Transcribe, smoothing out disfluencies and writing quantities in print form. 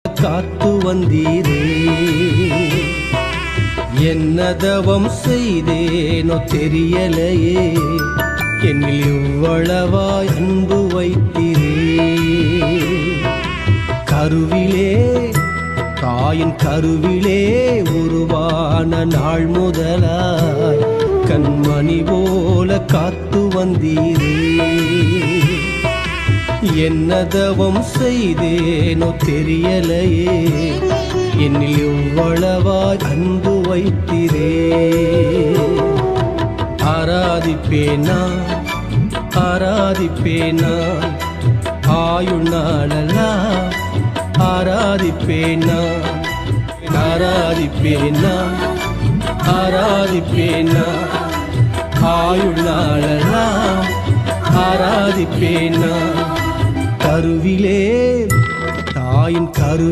காத்து வந்தீரே. என்ன தவம் செய்தேனோ தெரியலையே, என்னில் இவ்வளவாய் அன்பு வைத்தீரே. கருவிலே தாயின் கருவிலே உருவான நாள் முதலாய் கண்மணி போல காத்து வந்தீரே. என்ன தவம் செய்தேனோ தெரியலையே, என்னில் இவ்வளவாய் அன்பு வைத்தீரே. ஆராதிப்பேனா ஆராதிப்பேனா ஆயுள் நாளெல்லாம் ஆராதிப்பேனா ஆராதிப்பேனா ஆராதிப்பேனா ஆயுள் நாளெல்லாம் ஆராதிப்பேனா. கருவிலே தாயின் கரு